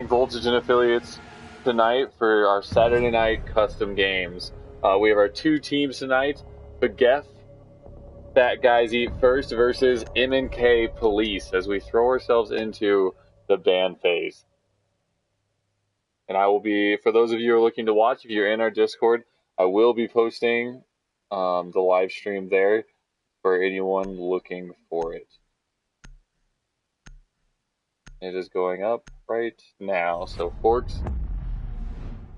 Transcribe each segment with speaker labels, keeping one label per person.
Speaker 1: Voltage and Affiliates tonight for our Saturday night custom games. We have our two teams tonight, Begef, Fat Guys Eat First versus M&K Police, as we throw ourselves into the ban phase. And I will be, for those of you who are looking to watch, if you're in our Discord, I will be posting the live stream there for anyone looking for it. It is going up right now, so Forks.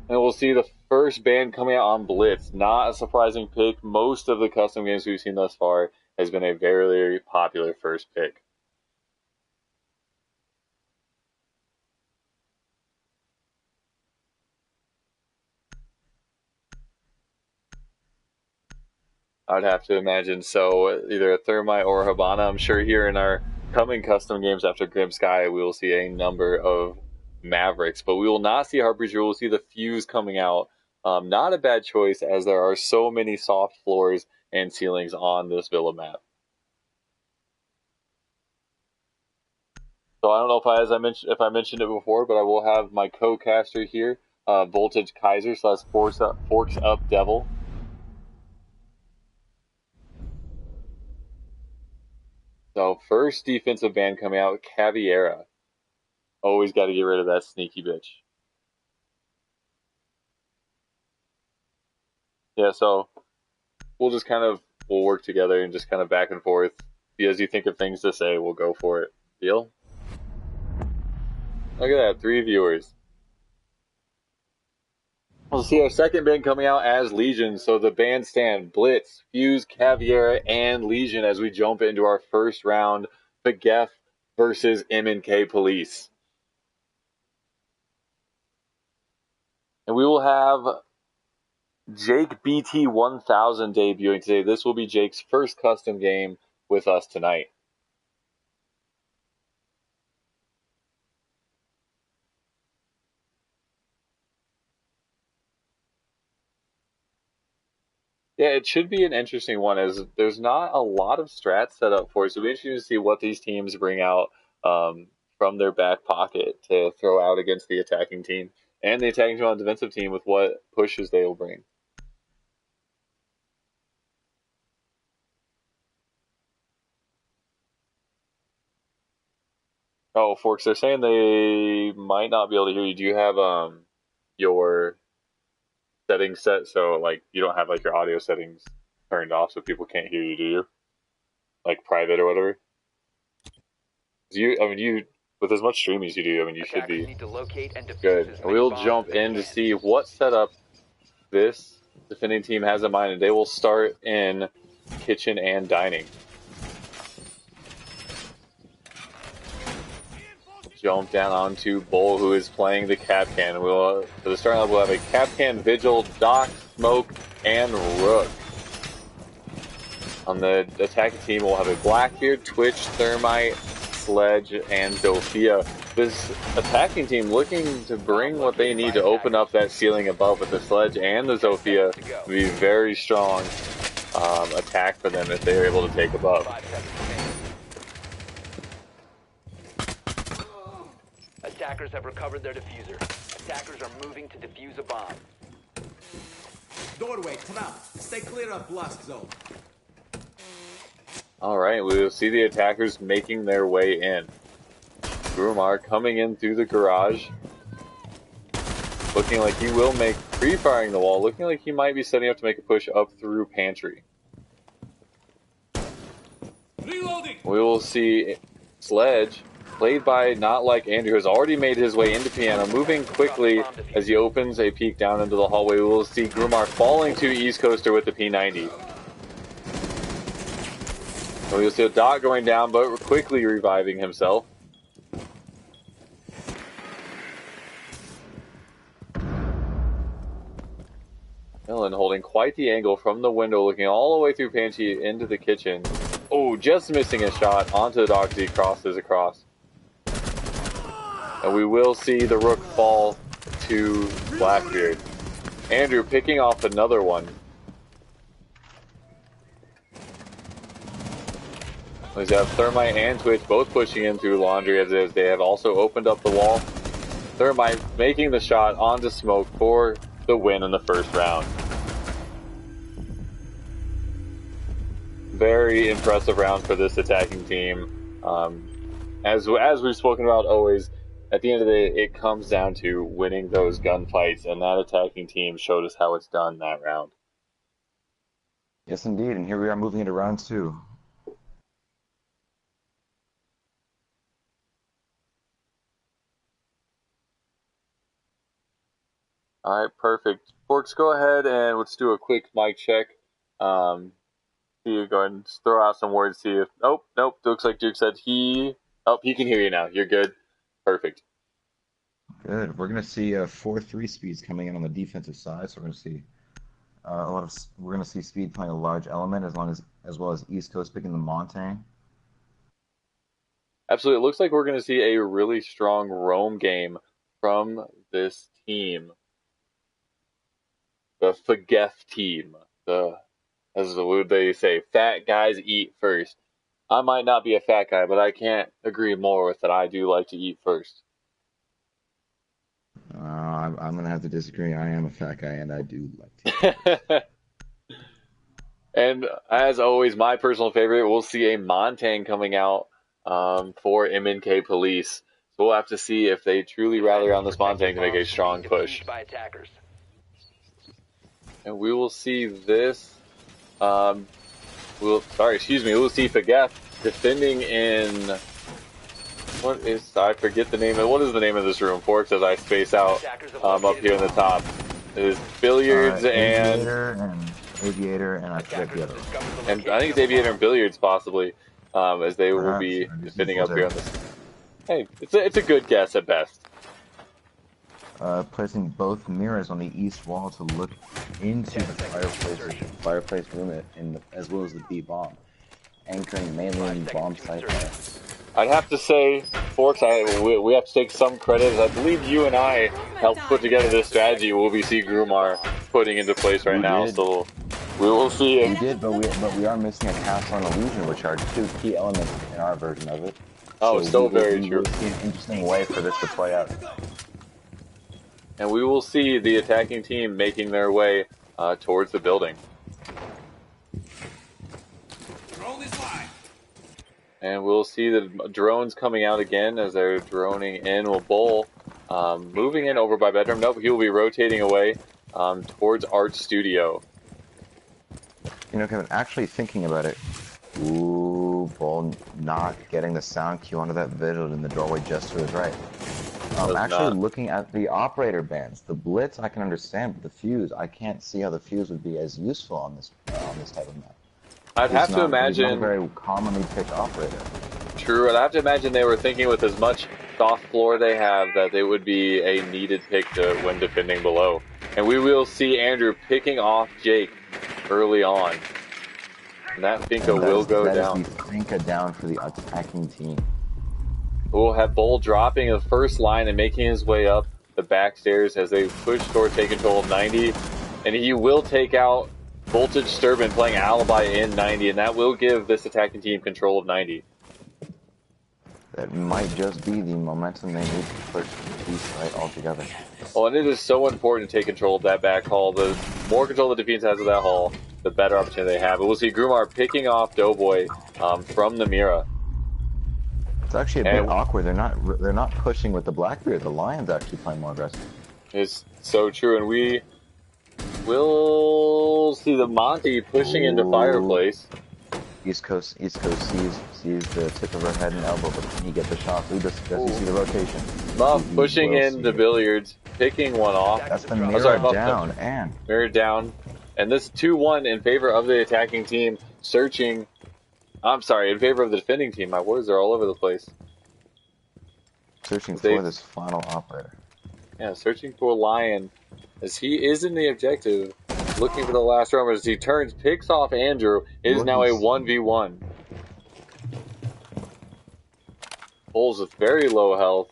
Speaker 1: And we'll see the first ban coming out on Blitz. Not a surprising pick. Most of the custom games we've seen thus far has been a very popular first pick. I'd have to imagine so. Either a Thermite or a Habana. I'm sure here in our coming custom games after Grim Sky, we will see a number of Mavericks, but we will not see Harpies. We will see the Fuse coming out. Not a bad choice, as there are so many soft floors and ceilings on this Villa map. So I don't know if I mentioned it before, but I will have my co-caster here, Voltage Kaiser / Forks Up Devil. So first defensive ban coming out, Caviera. Always got to get rid of that sneaky bitch. Yeah, so we'll work together and just kind of back and forth. As you think of things to say, we'll go for it. Deal? Look at that, 3 viewers. We'll see our second ban coming out as Legion. So the band stand, Blitz, Fuse, Caviera, and Legion as we jump into our first round, Begef versus M&K Police. And we will have Jake BT1000 debuting today. This will be Jake's first custom game with us tonight. Yeah, it should be an interesting one, as there's not a lot of strats set up for it. So it'll be interesting to see what these teams bring out from their back pocket to throw out against the attacking team. And the attacking team on the defensive team with what pushes they will bring. Oh, Forks, they're saying they might not be able to hear you. Do you have your settings set so like you don't have like your audio settings turned off so people can't hear you, do you? Like private or whatever? You with as much streaming as you do, you should be good. We'll jump in to see what setup this defending team has in mind, and they will start in kitchen and dining. Jump down onto Bull, who is playing the Capcan. For the starting level, we'll have a Capcan, Vigil, Doc, Smoke, and Rook. On the attacking team, we'll have a Blackbeard, Twitch, Thermite, Sledge, and Zofia. This attacking team looking to bring what they need to open up that ceiling above with the Sledge and the Zofia to be very strong attack for them if they're able to take above.
Speaker 2: Attackers have recovered their diffuser. Attackers are moving to defuse a bomb.
Speaker 3: Doorway, come out. Stay clear of blast zone.
Speaker 1: Alright, we will see the attackers making their way in. Grumar coming in through the garage. Looking like he will make pre-firing the wall. Looking like he might be setting up to make a push up through pantry.
Speaker 3: Reloading.
Speaker 1: We will see Sledge, played by Not Like Andrew, has already made his way into piano, moving quickly as he opens a peek down into the hallway. We will see Grumar falling to East Coaster with the P90. We will see a Doc going down, but quickly reviving himself. Ellen holding quite the angle from the window, looking all the way through pantry into the kitchen. Oh, just missing a shot onto the Doc as he crosses across. And we will see the Rook fall to Blackbeard. Andrew picking off another one. We have Thermite and Twitch both pushing in through Laundry as they have also opened up the wall. Thermite making the shot onto Smoke for the win in the first round. Very impressive round for this attacking team. As we've spoken about always, at the end of the day, it comes down to winning those gunfights, and that attacking team showed us how it's done that round.
Speaker 4: Yes, indeed, and here we are moving into round 2.
Speaker 1: All right, perfect. Forks, go ahead and let's do a quick mic check. See you go ahead and throw out some words. See if nope. Looks like Duke said he can hear you now. You're good. Perfect.
Speaker 4: Good. We're gonna see 4-3 speeds coming in on the defensive side, so we're gonna see we're gonna see speed playing a large element as well as East Coast picking the Montaigne.
Speaker 1: Absolutely. It looks like we're going to see a really strong roam game from this team. The Fageth team. As what they say, fat guys eat first. I might not be a fat guy, but I can't agree more with that. I do like to eat first.
Speaker 4: I'm going to have to disagree. I am a fat guy, and I do like to.
Speaker 1: And as always, my personal favorite, we'll see a Montaigne coming out for MNK Police. So we'll have to see if they truly rally around this Montaigne to make a strong push. And we will see this. We'll see Fageth defending in. I forget the name of. What is the name of this room? Forks as I space out up here in the top. It is billiards
Speaker 4: Aviator and I forget the other one.
Speaker 1: And I think it's Aviator and billiards possibly, as they will be defending up here on this. Hey, it's a good guess at best.
Speaker 4: Placing both mirrors on the east wall to look into the fireplace room as well as the B bomb, anchoring mainly in bomb site.
Speaker 1: I'd have to say, Forks, we have to take some credit. I believe you and I helped put together this strategy we'll be see Grumar putting into place right now. So we will see.
Speaker 4: We did, but we are missing a castle and illusion, which are two key elements in our version of it.
Speaker 1: Oh, so very true.
Speaker 4: We'll see an interesting way for this to play out.
Speaker 1: And we will see the attacking team making their way towards the building. And we'll see the drones coming out again as they're droning in. Will Bull moving in over by bedroom. Nope, he will be rotating away towards Art Studio.
Speaker 4: You know, Kevin, actually thinking about it, ooh, Bull not getting the sound cue onto that vigil in the doorway just to his right. Actually looking at the operator bands, the blitz I can understand, but the fuse, I can't see how the fuse would be as useful on this type of map.
Speaker 1: I'd have to imagine.
Speaker 4: He's not a very commonly picked operator.
Speaker 1: True, I'd have to imagine they were thinking with as much soft floor they have that it would be a needed pick when defending below. And we will see Andrew picking off Jake early on. And that Finka will go down.
Speaker 4: That is the Finka down for the attacking team.
Speaker 1: We'll have Bull dropping the first line and making his way up the back stairs as they push toward take control of 90. And he will take out Voltage Sturban playing Alibi in 90, and that will give this attacking team control of 90.
Speaker 4: That might just be the momentum they need to push the east side altogether.
Speaker 1: Well, and it is so important to take control of that back hall. The more control the defense has of that hall, the better opportunity they have. But we'll see Grumar picking off Doughboy from the Mira.
Speaker 4: It's actually a bit awkward. They're not pushing with the Blackbeard. The Lion's actually playing more aggressive.
Speaker 1: It's so true, and we will see the Monty pushing into Fireplace.
Speaker 4: East Coast sees the tip of her head and elbow, but can he get the shot? Does he see the rotation?
Speaker 1: Muff pushing in the Billiards, picking one off.
Speaker 4: That's the mirror down, and
Speaker 1: mirror down. And this 2-1 in favor of the attacking team, searching. I'm sorry, in favor of the defending team. My words are all over the place.
Speaker 4: Searching for this final operator.
Speaker 1: Yeah, searching for Lion, as he is in the objective, looking for the last roamer. As he turns, picks off Andrew. It is now a 1v1. Bulls with very low health,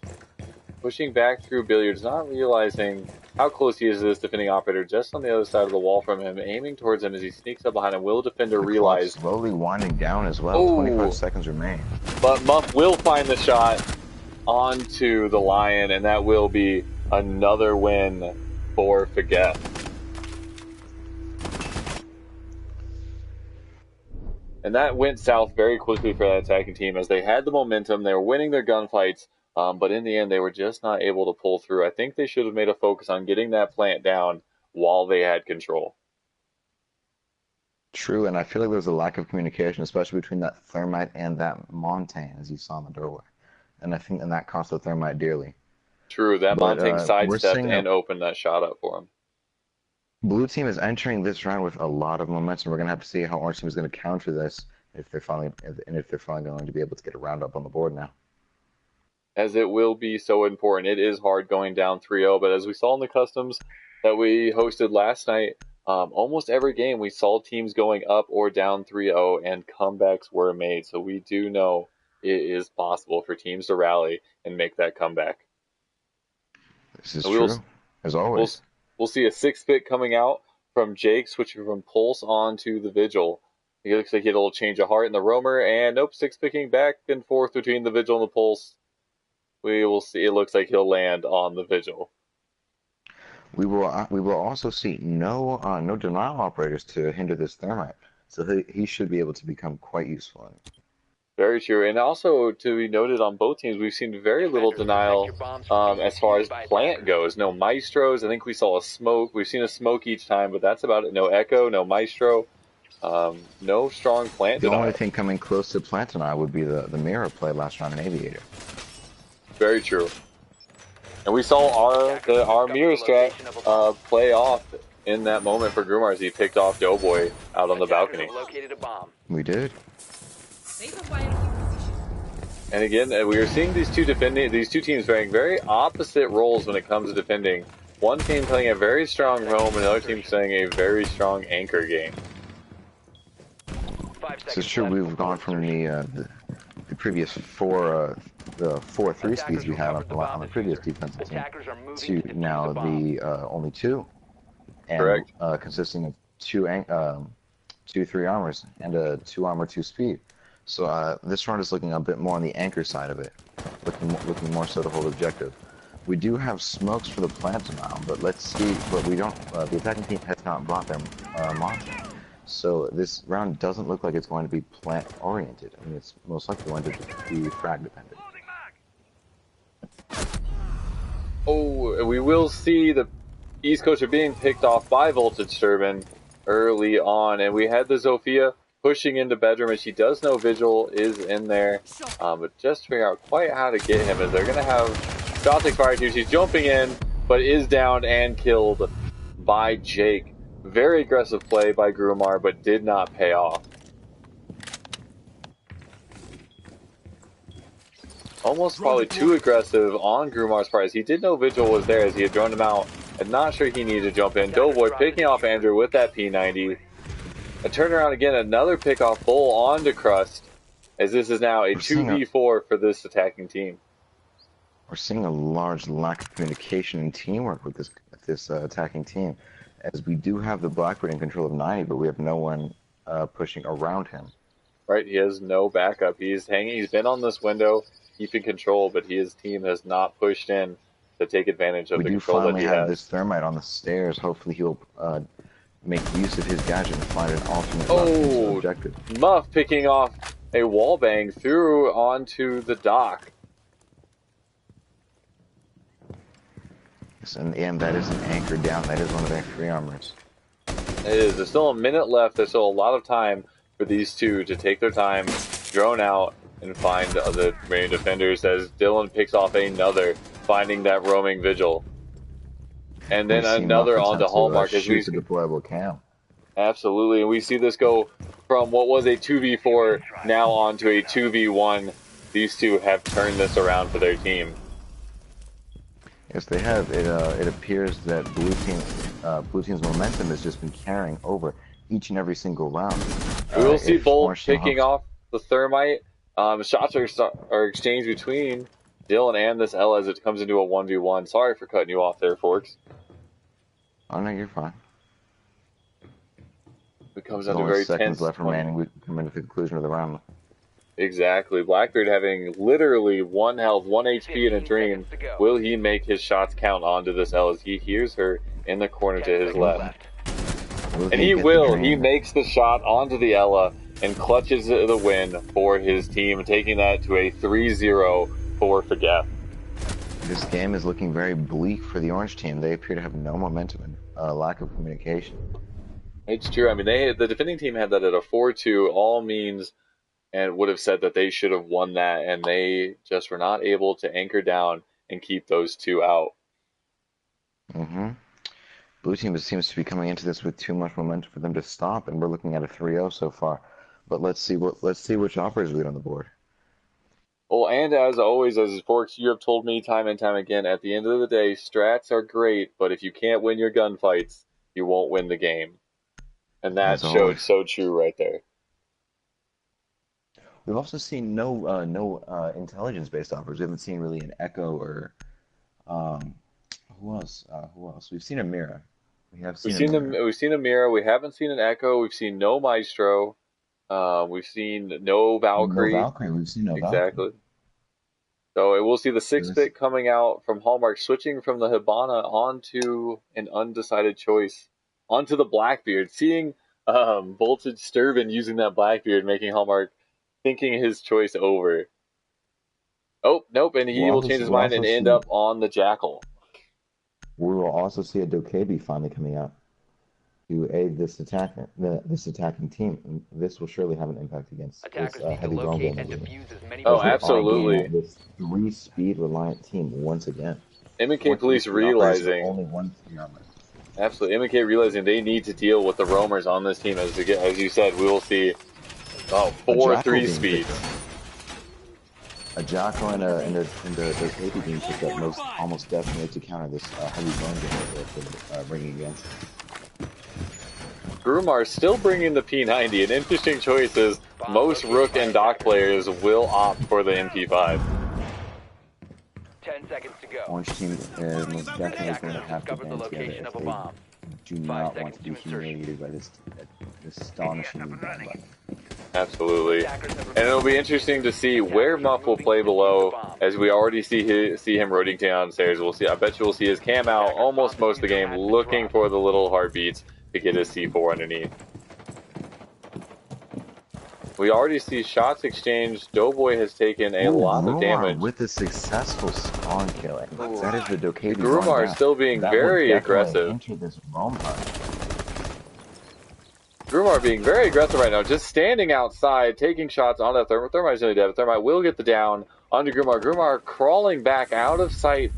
Speaker 1: pushing back through Billiards, not realizing how close he is to this defending operator, just on the other side of the wall from him, aiming towards him as he sneaks up behind him. Will defender realize?
Speaker 4: Slowly winding down as well. 25 seconds remain.
Speaker 1: But Muff will find the shot. onto the Lion, and that will be another win for Forget. And that went south very quickly for that attacking team as they had the momentum, they were winning their gunfights, but in the end they were just not able to pull through. I think they should have made a focus on getting that plant down while they had control.
Speaker 4: True, and I feel like there was a lack of communication, especially between that Thermite and that Montaigne, as you saw in the doorway. And I think that cost the Thermite dearly.
Speaker 1: True, that
Speaker 4: But,
Speaker 1: Montaigne sidestepped
Speaker 4: seeing
Speaker 1: and opened that shot up for him.
Speaker 4: Blue team is entering this round with a lot of momentum. We're going to have to see how Orange team is going to counter this if they're finally going to be able to get a round up on the board now.
Speaker 1: As it will be so important. It is hard going down 3-0, but as we saw in the customs that we hosted last night, almost every game we saw teams going up or down 3-0 and comebacks were made. So we do know it is possible for teams to rally and make that comeback.
Speaker 4: This is true, as always.
Speaker 1: We'll see a 6-pick coming out from Jake, switching from Pulse on to the Vigil. He looks like he had a little change of heart in the Roamer, and nope, 6-picking back and forth between the Vigil and the Pulse. We will see. It looks like he'll land on the Vigil.
Speaker 4: We will also see no denial operators to hinder this Thermite, so he should be able to become quite useful.
Speaker 1: Very true, and also to be noted on both teams, we've seen very little denial as far as plant goes. No Maestros. I think we saw a smoke. We've seen a smoke each time, but that's about it. No Echo, no Maestro, no strong plant denial.
Speaker 4: The only thing coming close to plant denial would be the mirror play last round in Aviator.
Speaker 1: Very true. And we saw our mirror strat play off in that moment for Grumar as he picked off Doughboy out on the balcony.
Speaker 4: We did.
Speaker 1: And again, we are seeing these two teams playing very opposite roles when it comes to defending. One team playing a very strong home, and another team playing a very strong anchor game.
Speaker 4: This is true. We've gone from the previous four 3 speeds we had on the previous defensive team to now the only 2, and
Speaker 1: correct,
Speaker 4: consisting of 2 3 armors and a 2 armor 2 speed. So this round is looking a bit more on the anchor side of it, looking more so to hold objective. We do have smokes for the plant denial, but let's see. But we don't. The attacking team has not brought their monster, so this round doesn't look like it's going to be plant oriented. I mean, it's most likely going to be frag dependent.
Speaker 1: Oh, we will see the East Coast are being picked off by Voltage Turbine early on, and we had the Zofia pushing into bedroom, and she does know Vigil is in there, but just figure out quite how to get him as they're going to have Gothic Fire too. She's jumping in, but is downed and killed by Jake. Very aggressive play by Grumar, but did not pay off. Almost probably too aggressive on Grumar's part. He did know Vigil was there as he had drawn him out, and not sure he needed to jump in. Doughboy picking off Andrew with that P90. A turnaround again, another pick off Bull onto Crust, as this is now a 2v4 for this attacking team.
Speaker 4: We're seeing a large lack of communication and teamwork with this attacking team, as we do have the Blackbird in control of 90, but we have no one pushing around him.
Speaker 1: Right, he has no backup. He's hanging. He's been on this window, keeping control, but his team has not pushed in to take advantage of the control that he has.
Speaker 4: We do finally have this Thermite on the stairs. Hopefully he'll make use of his gadget and find an alternate objective.
Speaker 1: Muff picking off a wallbang through onto the dock.
Speaker 4: Yes, and that is an anchor down. That is one of their 3 armors.
Speaker 1: It is. There's still a minute left. There's still a lot of time for these two to take their time, drone out, and find the remaining defenders as Dylan picks off another, finding that roaming Vigil. And then another on the Hallmark as we
Speaker 4: deployable cam.
Speaker 1: Absolutely, and we see this go from what was a 2v4 now on to a 2v1. These two have turned this around for their team.
Speaker 4: Yes, they have. It appears that blue team's momentum has just been carrying over each and every single round.
Speaker 1: We will see Bolt picking off the Thermite. Shots are exchanged between Dylan and this L as it comes into a 1v1. Sorry for cutting you off there, Forks.
Speaker 4: Oh no, you're fine.
Speaker 1: It comes down to very
Speaker 4: seconds
Speaker 1: tense.
Speaker 4: left remaining. We come into the conclusion of the round.
Speaker 1: Exactly. Blackbeard having literally 1 health, 1 HP in a
Speaker 2: 15
Speaker 1: dream.
Speaker 2: seconds to go.
Speaker 1: Will he make his shots count onto this L as he hears her in the corner
Speaker 2: 10
Speaker 1: to his
Speaker 2: seconds
Speaker 1: left?
Speaker 4: Will
Speaker 1: And he
Speaker 4: get the
Speaker 1: will. He
Speaker 4: dream?
Speaker 1: makes the shot onto the Ella and clutches the win for his team, taking that to a 3-0 for Fageth.
Speaker 4: This game is looking very bleak for the Orange team. They appear to have no momentum and lack of communication.
Speaker 1: It's true. I mean, the defending team had that at a 4-2, all means, and would have said that they should have won that, and they just were not able to anchor down and keep those two out.
Speaker 4: Mm-hmm. Blue team seems to be coming into this with too much momentum for them to stop, and we're looking at a 3-0 so far. But let's see which operators lead on the board.
Speaker 1: Well, and as always, as Forks, you have told me time and time again, at the end of the day, strats are great, but if you can't win your gunfights, you won't win the game. And that
Speaker 4: As
Speaker 1: showed
Speaker 4: always.
Speaker 1: so true right there.
Speaker 4: We've also seen no intelligence-based offers. We haven't seen really an Echo or who else? Who else? We've seen a Mira.
Speaker 1: We've seen a Mira. We haven't seen an Echo. We've seen no Maestro. We've seen no Valkyrie.
Speaker 4: No Valkyrie. We've seen no
Speaker 1: exactly.
Speaker 4: Valkyrie.
Speaker 1: So we'll see the 6-bit coming out from Hallmark, switching from the Hibana onto an undecided choice, onto the Blackbeard. Seeing Voltage Sturban using that Blackbeard, making Hallmark thinking his choice over. Oh, nope, and he will change his mind and end up on the Jackal.
Speaker 4: We will also see a Dokebi finally coming out to aid this attacking team. And this will surely have an impact against this heavy drone game.
Speaker 1: Oh, absolutely.
Speaker 4: This 3-speed reliant team once again.
Speaker 1: MK Police realizing
Speaker 4: only one armor.
Speaker 1: Absolutely, MK realizing they need to deal with the roamers on this team. As you said, we will see 4 3-speeds.
Speaker 4: A Jackal and the Dokebi being picked up almost definitely to counter this heavy drone game that they're bringing against.
Speaker 1: Grumar still bringing the P90. An interesting choice is most Rook and Doc players will opt for the MP5.
Speaker 2: 10 seconds to go.
Speaker 4: Orange team is most definitely going to have to band together if they do not want to be humiliated by this astonishing rebound.
Speaker 1: Absolutely. And it'll be interesting to see where Muff will play below, as we already see him rotating downstairs. We'll see. I bet you will see his cam out almost most of the game, looking for the little heartbeats to get his C4 underneath. We already see shots exchanged. Doughboy has taken a lot of damage.
Speaker 4: With a successful spawn killing. That is the Dokebi.
Speaker 1: Grumar still being very aggressive.
Speaker 4: Enter this roam hunt.
Speaker 1: Grumar being very aggressive right now, just standing outside, taking shots on that Thermite. Thermite's nearly dead. Thermite will get the down onto Grumar. Grumar crawling back out of sight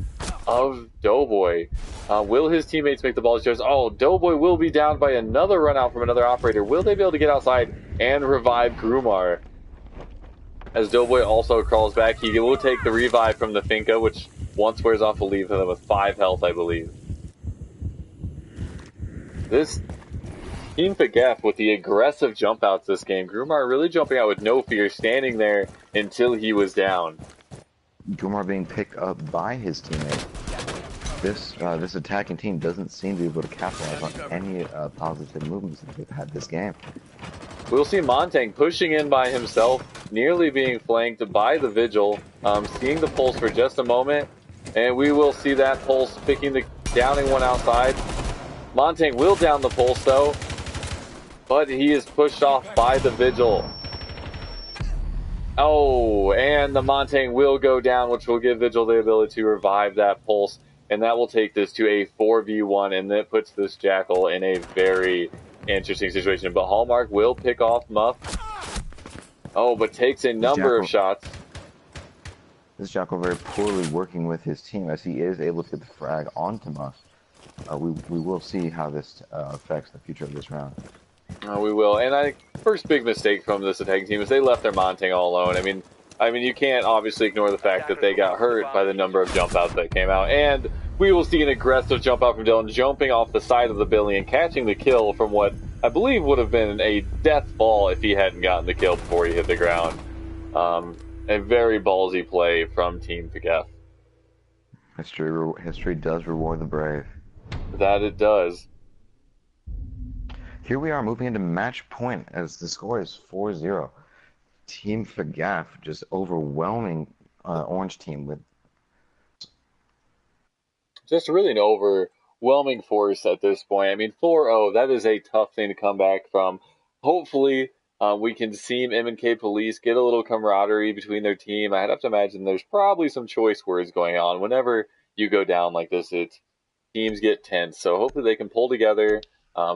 Speaker 1: of Doughboy. Will his teammates make the ball choice? Oh, Doughboy will be down by another run out from another operator. Will they be able to get outside and revive Grumar? As Doughboy also crawls back, he will take the revive from the Finka, which once wears off will leave him with 5 health, I believe. This Team Fageth with the aggressive jump outs this game. Grumar really jumping out with no fear, standing there until he was down.
Speaker 4: Grumar being picked up by his teammate. This attacking team doesn't seem to be able to capitalize on any positive movements that they've had this game.
Speaker 1: We'll see Montang pushing in by himself, nearly being flanked by the Vigil, seeing the pulse for just a moment, and we will see that pulse picking the downing one outside. Montang will down the pulse though, but he is pushed off by the Vigil. Oh, and the Montang will go down, which will give Vigil the ability to revive that pulse. And that will take this to a 4v1, and that puts this Jackal in a very interesting situation. But Hallmark will pick off Muff. Oh, but takes a number of shots.
Speaker 4: This Jackal very poorly working with his team, as he is able to get the frag onto Muff. We will see how this affects the future of this round.
Speaker 1: We will. And first big mistake from this attacking team is they left their Montang all alone. I mean, you can't obviously ignore the fact that they got hurt by the number of jump outs that came out. And we will see an aggressive jump out from Dylan, jumping off the side of the Billy and catching the kill from what I believe would have been a death fall if he hadn't gotten the kill before he hit the ground. A very ballsy play from Team Fageth.
Speaker 4: History does reward the brave.
Speaker 1: That it does.
Speaker 4: Here we are moving into match point as the score is 4-0. Team Fagaf just overwhelming Orange team with.
Speaker 1: Just really an overwhelming force at this point. I mean, 4-0, that is a tough thing to come back from. Hopefully, we can see M&K Police get a little camaraderie between their team. I'd have to imagine there's probably some choice words going on. Whenever you go down like this, teams get tense. So hopefully they can pull together,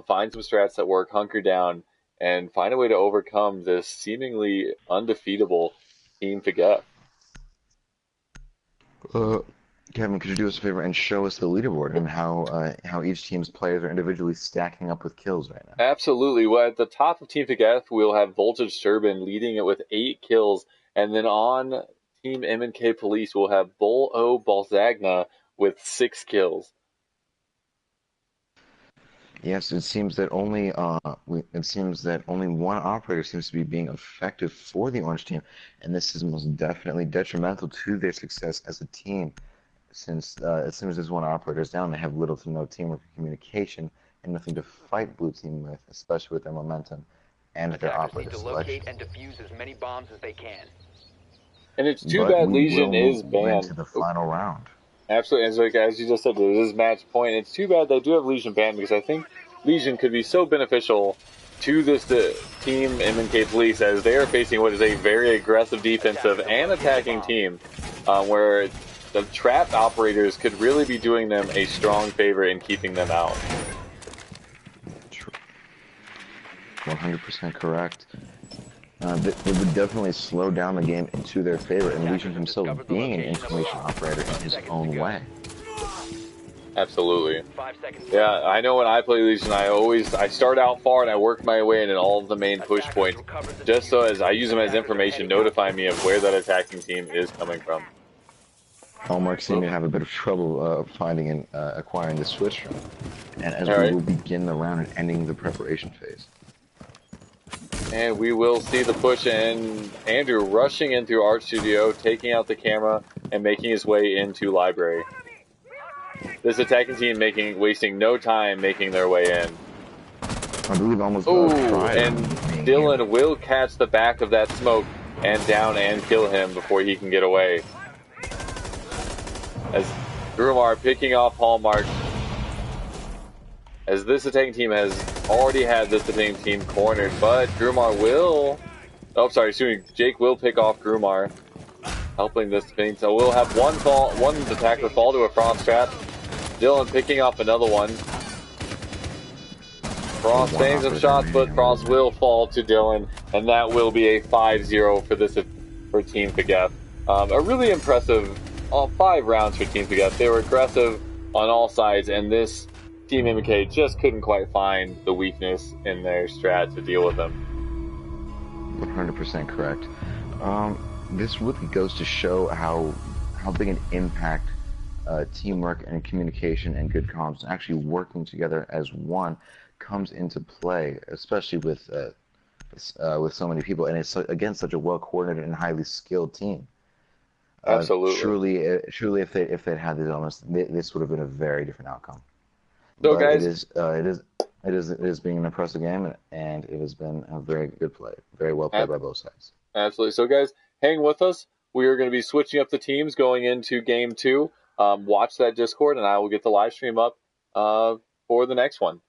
Speaker 1: find some strats that work, hunker down, and find a way to overcome this seemingly undefeatable Team Fagaf.
Speaker 4: Kevin, could you do us a favor and show us the leaderboard and how each team's players are individually stacking up with kills right now?
Speaker 1: Absolutely. Well, at the top of Team Fagaf, we'll have Voltage Turbin leading it with 8 kills, and then on Team M&K Police, we'll have Bull O Balzagna with 6 kills.
Speaker 4: Yes, it seems that only one operator seems to be being effective for the Orange team, and this is most definitely detrimental to their success as a team. Since as soon as this one operator is down, they have little to no teamwork or communication and nothing to fight Blue Team with, especially with their momentum and their operator selection.
Speaker 2: Locate and defuse as many bombs as they can.
Speaker 1: And it's too bad Legion is banned.
Speaker 4: To the final round.
Speaker 1: Absolutely, and so, as you just said, this is match point. It's too bad they do have Legion banned because I think Legion could be so beneficial to this team M&K Police as they are facing what is a very aggressive defensive and attacking team, where the trapped operators could really be doing them a strong favor in keeping them out.
Speaker 4: 100% correct. It would definitely slow down the game into their favor, and Legion himself being an information operator in his own way.
Speaker 1: Absolutely. Yeah, I know when I play Legion, I start out far and I work my way in all of the main push points, just so as I use them as information, notifying me of where that attacking team is coming from.
Speaker 4: Hallmark seem to have a bit of trouble finding and acquiring the switch room, and as we will begin the round and ending the preparation phase.
Speaker 1: And we will see the push, and Andrew rushing in through Art Studio, taking out the camera and making his way into Library. This attacking team wasting no time making their way in.
Speaker 4: I believe almost
Speaker 1: and Dylan will catch the back of that smoke and down and kill him before he can get away. As Grumar picking off Hallmark, as this attacking team has already had this attacking team cornered, but Grumar will... Oh, sorry, Jake will pick off Grumar, helping this team. So we'll have one attacker fall to a Frost trap. Dylan picking off another one. Frost saves some shots, but Frost will fall to Dylan, and that will be a 5-0 for Team Fagaf. A really impressive 5 rounds for Team Fagaf. They were aggressive on all sides, and this Team MK just couldn't quite find the weakness in their strat to deal with them.
Speaker 4: 100% correct. This really goes to show how big an impact teamwork and communication and good comms and actually working together as one comes into play, especially with so many people, and it's again such a well coordinated and highly skilled team.
Speaker 1: Absolutely.
Speaker 4: Truly, if they'd had these elements, this would have been a very different outcome.
Speaker 1: So,
Speaker 4: but
Speaker 1: guys,
Speaker 4: it is being an impressive game, and it has been a very good play, very well played by both sides.
Speaker 1: Absolutely. So, guys, hang with us. We are going to be switching up the teams going into Game 2. Watch that Discord, and I will get the live stream up for the next one.